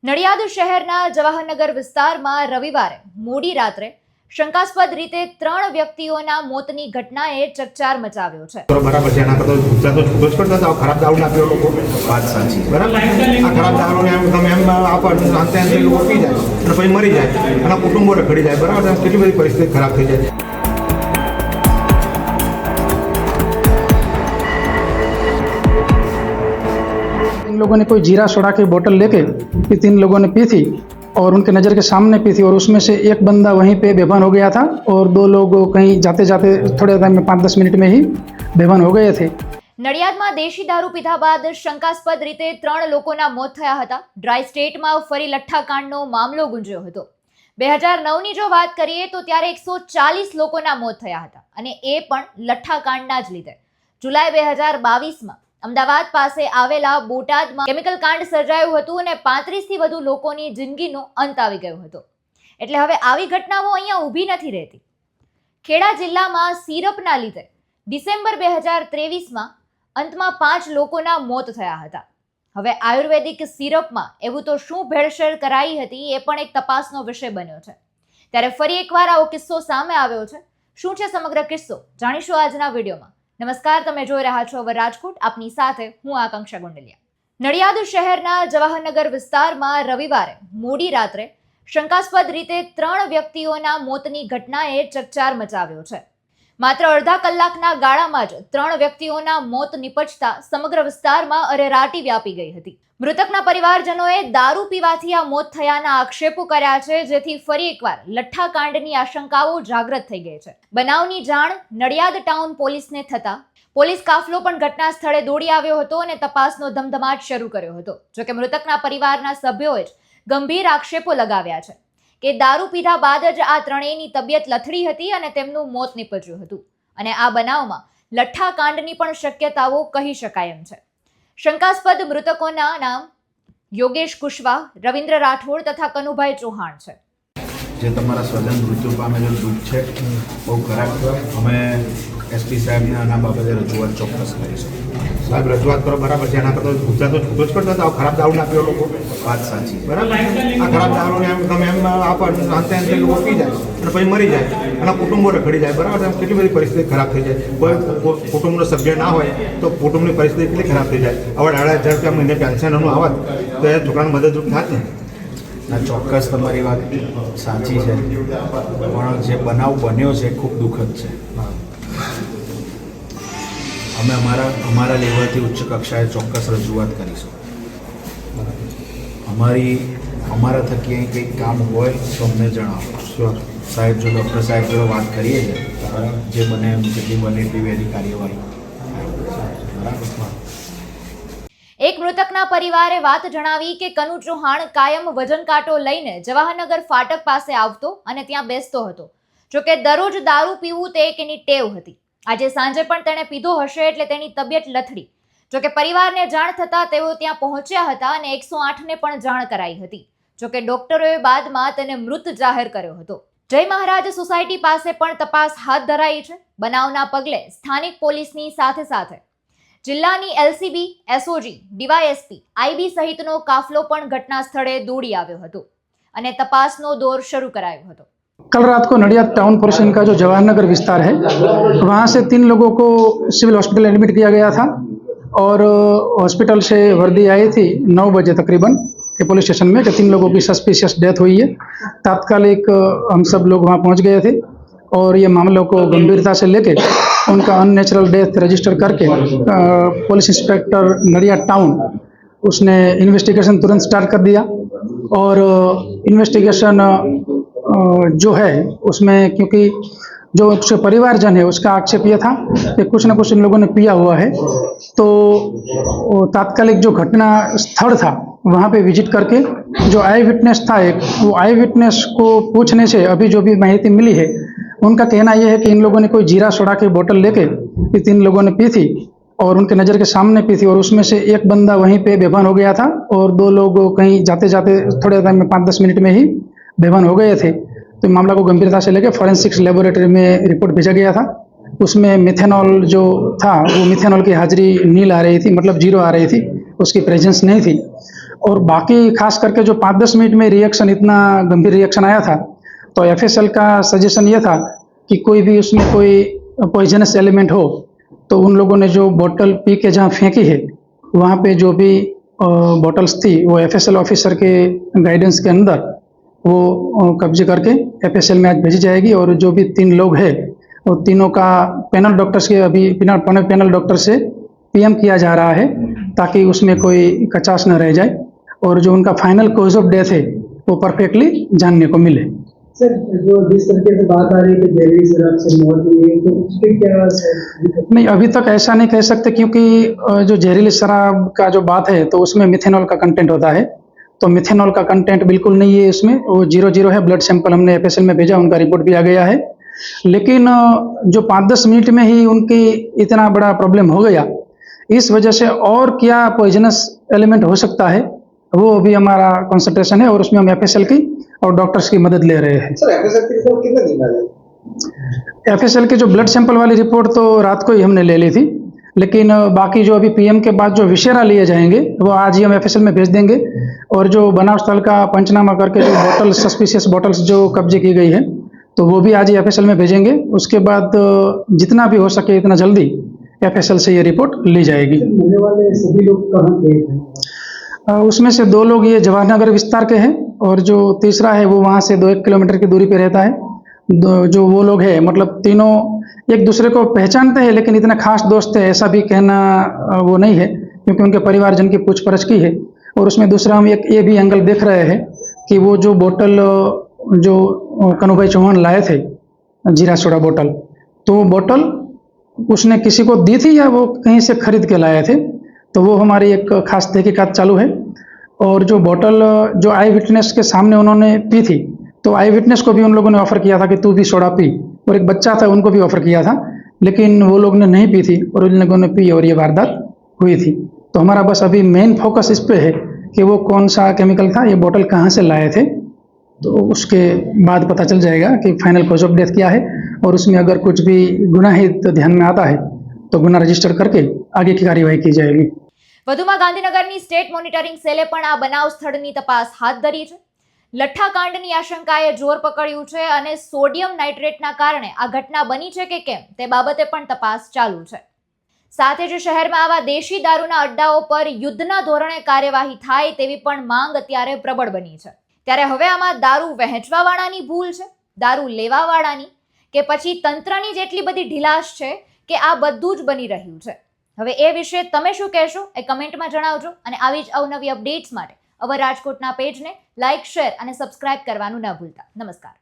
નડિયાદ શહેરના જવાહરનગર વિસ્તારમાં રવિવારે મોડી રાત્રે શંકાસ્પદ રીતે 3 વ્યક્તિઓના મોતની ઘટનાએ ચકચાર મચાવ્યો છે। બરાબર છે, એના કરતા ભૂખતા તો છૂટો જ કરતા હતા। ખરાબ દારૂ ના પીવો લોકો, વાત સાચી, બરાબર। આ ખરાબ દારૂને એમ તમે એમ આપો અંતે અંતે લોકો પી જાય અને પછી મરી જાય અને કુટુંબો રખડી જાય, બરાબર। કેટલી બધી પરિસ્થિતિ ખરાબ થઈ જાય। इन लोगों ने कोई जीरा सोडा की बोतल लेके ये 3 लोगों ने पी थी और उनके नज़र के सामने पी थी और उसमें से एक बंदा वहीं पे बेभान हो गया था और 2 लोग कहीं जाते जाते थोड़े टाइम में 5-10 मिनट में ही बेभान हो गए थे। નડિયાદમાં દેશી દારૂ પીધા બાદ શંકાસ્પદ રીતે 3 લોકોના મોત થયા હતા। ડ્રાય સ્ટેટમાં ફરી લઠ્ઠાકાંડનો મામલો ગુંજ્યો હતો। 2009ની જો વાત કરીએ તો ત્યારે 140 લોકોના મોત થયા હતા અને એ પણ લઠ્ઠાકાંડના જ લીધે। જુલાઈ 2022માં અમદાવાદ પાસે આવેલા બોટાદમાં કેમિકલ કાંડ સર્જાયું હતું અને 35થી વધુ લોકોની જિંદગીનો અંત આવી ગયો હતો। એટલે હવે આવી ઘટનાઓ અહીંયા ઊભી નથી રહેતી। ખેડા જિલ્લામાં સિરપના લીધે ડિસેમ્બર 2023માં અંતમાં 5 લોકોના મોત થયા હતા। હવે આયુર્વેદિક સિરપમાં એવું તો શું ભેળસેળ કરાઈ હતી એ પણ એક તપાસનો વિષય બન્યો છે। ત્યારે ફરી એકવાર આવો કિસ્સો સામે આવ્યો છે। શું છે સમગ્ર કિસ્સો જાણીશું આજના વિડીયોમાં। નમસ્કાર, તમે જોઈ રહ્યા છો અવર રાજકોટ, આપની સાથે હું આકાંક્ષા ગુંડલિયા। નડિયાદ શહેરના જવાહરનગર વિસ્તારમાં રવિવારે મોડી રાત્રે શંકાસ્પદ રીતે 3 વ્યક્તિઓના મોતની ઘટનાએ ચકચાર મચાવ્યો છે। માત્ર અડધા કલાકના ગાળામાં જ 3 વ્યક્તિઓના મોત નિપજતા સમગ્ર વિસ્તારમાં અરેરાટી વ્યાપી ગઈ હતી। મૃતકના પરિવારજનોએ દારૂ પીવાથી આ મોત થયાના આક્ષેપો કર્યા છે, જેથી ફરી એકવાર લઠ્ઠાકાંડની આશંકાઓ જાગૃત થઈ ગઈ છે। બનાવની જાણ નડિયાદ ટાઉન પોલીસને થતા પોલીસ કાફલો પણ ઘટના સ્થળે દોડી આવ્યો હતો અને તપાસનો ધમધમાટ શરૂ કર્યો હતો। જોકે મૃતકના પરિવારના સભ્યોએ જ ગંભીર આક્ષેપો લગાવ્યા છે કે દારૂ પીધા બાદ જ આ ત્રણેયની તબિયત લથડી હતી અને તેમનું મોત નીપજ્યું હતું અને આ બનાવમાં લઠ્ઠાકાંડની પણ શક્યતાઓ કહી શકાય એમ છે। શંકાસ્પદ મૃતકોના નામ યોગેશ કુશવાહ, રવિન્દ્ર રાઠોડ તથા કનુભાઈ ચૌહાણ છે। જે તમારા સ્વજન મૃત્યુ પામેલું દુઃખ છે બહુ ખરાબ। અમે એસપી સાહેબને આના બાબતે રજૂઆત ચોક્કસ કરીશું। સાહેબ રજૂઆત કરો, બરાબર છે, એના કરતા ભૂખતા તો છૂટો જ કરતા હતા। ખરાબ દારૂ ના પીવો લોકો, વાત સાચી, બરાબર। આ ખરાબ દારૂને એમ તમે એમ આપો અંતે અંતે લોકો પી જાય અને પછી મરી જાય અને કુટુંબો રખડી જાય, બરાબર। કેટલી બધી પરિસ્થિતિ ખરાબ થઈ જાય। કોઈ કુટુંબનો સભ્ય ના હોય તો કુટુંબની પરિસ્થિતિ કેટલી ખરાબ થઈ જાય। હવે 2,500 રૂપિયા મહિને પેન્શનનું આવત તો એ છોકરાને મદદરૂપ થાત ને। ના, ચોક્કસ તમારી વાત સાચી છે, પણ જે બનાવ બન્યો છે ખૂબ દુઃખદ છે। અમે અમારા લેવલથી ઉચ્ચ કક્ષાએ ચોક્કસ રજૂઆત કરીશું। અમારા થકી અહીં કંઈક કામ હોય તો અમને જણાવો। સાહેબ જો ડૉક્ટર સાહેબ જોડે વાત કરીએ છીએ, જે બને એમ જેટલી બને એટલી વહેલી કાર્યવાહી, બરાબર। એક મૃતકના પરિવારે વાત જણાવી કે કનુ ચૌહાણ કાયમ વજન કાંટો લઈને જવાહરનગર ફાટક પાસે આવતો અને ત્યાં બેસતો હતો। જોકે દરરોજ દારૂ પીવું તે એક એની ટેવ હતી। આજે સાંજે પણ તેણે પીધો હશે એટલે તેની તબિયત લથડી। જોકે પરિવારને જાણ થતાં તેઓ ત્યાં પહોંચ્યા હતા અને 108ને પણ જાણ કરાઈ હતી। જોકે ડોક્ટરોએ બાદમાં તેને મૃત જાહેર કર્યો હતો। જય મહારાજ સોસાયટી પાસે પણ તપાસ હાથ ધરાઈ છે। બનાવના પગલે સ્થાનિક પોલીસની સાથે સાથે જિલ્લાની એલસીબી, એસઓજી, ડીવાયએસપી, આઈબી સહિતનો કાફલો પણ ઘટના સ્થળે દોડી આવ્યો હતો અને તપાસનો દોર શરૂ કરાયો હતો। कल रात को नडियाद टाउन पोर्शन का जो जवाहरनगर विस्तार है वहाँ से 3 लोगों को सिविल हॉस्पिटल एडमिट किया गया था और हॉस्पिटल से वर्दी आई थी 9 बजे तकरीबन के पुलिस स्टेशन में कि 3 लोगों की सस्पिशियस डेथ हुई है। तात्कालिक हम सब लोग वहाँ पहुँच गए थे और ये मामलों को गंभीरता से लेके उनका अननेचुरल डेथ रजिस्टर करके पुलिस इंस्पेक्टर नडियाद टाउन उसने इन्वेस्टिगेशन तुरंत स्टार्ट कर दिया और इन्वेस्टिगेशन जो है उसमें क्योंकि जो उसके परिवारजन है उसका आक्षेप ये था कि कुछ न कुछ इन लोगों ने पिया हुआ है, तो तात्कालिक जो घटना स्थल था वहाँ पे विजिट करके जो आई विटनेस था एक, वो आई विटनेस को पूछने से अभी जो भी माहिती मिली है उनका कहना यह है कि इन लोगों ने कोई जीरा सोडा की बोतल लेके ये 3 लोगों ने पी थी और उनके नज़र के सामने पी थी और उसमें से एक बंदा वहीं पे बेभान हो गया था और 2 लोग कहीं जाते जाते थोड़े टाइम में 5-10 मिनट में ही बेभान हो गए थे। तो मामला को गंभीरता से लेकर फॉरेंसिक्स लेबोरेटरी में रिपोर्ट भेजा गया था। उसमें मिथेनॉल जो था वो मिथेनॉल की हाजिरी नील आ रही थी, मतलब 0 आ रही थी, उसकी प्रेजेंस नहीं थी। और बाकी खास करके जो 5-10 मिनट में रिएक्शन, इतना गंभीर रिएक्शन आया था, तो एफएसएल का सजेशन ये था कि कोई भी उसमें कोई पॉइजनस एलिमेंट हो तो उन लोगों ने जो बोतल पी के जहाँ फेंकी है वहाँ पे जो भी बॉटल्स थी वो एफएसएल ऑफिसर के गाइडेंस के अंदर वो कब्जे करके एफएसएल में आज भेजी जाएगी। और जो भी 3 लोग हैं वो तीनों का पैनल डॉक्टर्स के अभी पैनल डॉक्टर से पीएम किया जा रहा है ताकि उसमें कोई कचास न रह जाए और जो उनका फाइनल कॉज ऑफ डेथ है वो परफेक्टली जानने को मिले। सर, जो जिस तरीके से बात आ रही है कि जहरीली शराब से मौत हुई है, तो उसके क्या नहीं, अभी तक ऐसा नहीं कह सकते क्योंकि जो जहरीली शराब का जो बात है तो उसमें मिथेनॉल का कंटेंट होता है, तो मिथेनॉल का कंटेंट बिल्कुल नहीं है इसमें, वो 0 है। ब्लड सैंपल हमने एफएसएल में भेजा, उनका रिपोर्ट भी आ गया है। लेकिन जो 5-10 मिनट में ही उनकी इतना बड़ा प्रॉब्लम हो गया, इस वजह से और क्या पॉइजनस एलिमेंट हो सकता है वो अभी हमारा कंसंट्रेशन है और उसमें हम एफएसएल की और डॉक्टर्स की मदद ले रहे हैं। सर, एफएसएल की रिपोर्ट कितने दिन बाद आई? एफएसएल की जो ब्लड सैंपल वाली रिपोर्ट तो रात को ही हमने ले ली थी, लेकिन बाकी जो अभी पीएम के बाद जो विशेरा लिए जाएंगे वो आज ही हम एफएसएल में भेज देंगे। और जो बनाव स्थल का पंचनामा करके जो बॉटल सस्पिशियस बॉटल्स जो कब्जे की गई है तो वो भी आज ही एफएसएल में भेजेंगे। उसके बाद जितना भी हो सके इतना जल्दी एफएसएल से ये रिपोर्ट ली जाएगी। मिलने वाले सभी लोग कहाँ के हैं? उसमें से 2 लोग ये जवाहरनगर विस्तार के हैं और जो तीसरा है वो वहाँ से 2-1 किलोमीटर की दूरी पे रहता है। जो वो लोग हैं मतलब तीनों एक दूसरे को पहचानते हैं लेकिन इतने खास दोस्त है ऐसा भी कहना वो नहीं है क्योंकि उनके परिवारजन की पूछपरछ की है। और उसमें दूसरा हम एक ये भी एंगल देख रहे हैं कि वो जो बोतल जो कन्हूभाई चौहान लाए थे जीरा सोडा बोतल, तो वो बोतल उसने किसी को दी थी या वो कहीं से खरीद के लाए थे, तो वो हमारी एक खास तहकीकात चालू है। और जो बोतल जो आई विटनेस के सामने उन्होंने पी थी तो आई विटनेस को भी उन लोगों ने ऑफर किया था कि तू भी सोडा पी, और एक बच्चा था उनको भी ऑफर किया था, लेकिन वो लोग ने नहीं पी थी और उन लोगों ने पी और ये वारदात हुई थी। तो हमारा बस अभी मेन फोकस इस पे है कि वो कौन सा केमिकल था, ये बोतल कहाँ से लाए थे, तो उसके बाद पता चल जाएगा कि फाइनल कॉज ऑफ डेथ क्या है। और उसमें अगर कुछ भी गुनाहित ध्यान में आता है तो गुना रजिस्टर करके आगे की कार्यवाही की जाएगी। વધુમાં ગાંધીનગરની સ્ટેટ મોનિટરિંગ સેલે પણ આ બનાવ સ્થળની તપાસ હાથ ધરી છે। લઠ્ઠાકાંડની આશંકાએ જોર પકડ્યું છે અને સોડિયમ નાઇટ્રેટના કારણે આ ઘટના બની છે કે કેમ તે બાબતે પણ તપાસ ચાલુ છે। સાથે જ શહેરમાં આવા દેશી દારૂના અડ્ડાઓ પર યુદ્ધના ધોરણે કાર્યવાહી થાય તેવી પણ માંગ અત્યારે પ્રબળ બની છે। ત્યારે હવે આમાં દારૂ વહેંચવાવાળાની ભૂલ છે, દારૂ લેવાવાળાની, કે પછી તંત્રની જેટલી બધી ઢીલાશ છે કે આ બધું જ બની રહ્યું છે? હવે એ વિશે તમે શું કહેશો એ કમેન્ટમાં જણાવજો અને આવી જ અવનવી અપડેટ્સ માટે અવર રાજકોટના પેજને લાઇક, શેર અને સબસ્ક્રાઇબ કરવાનું ન ભૂલતા। નમસ્કાર।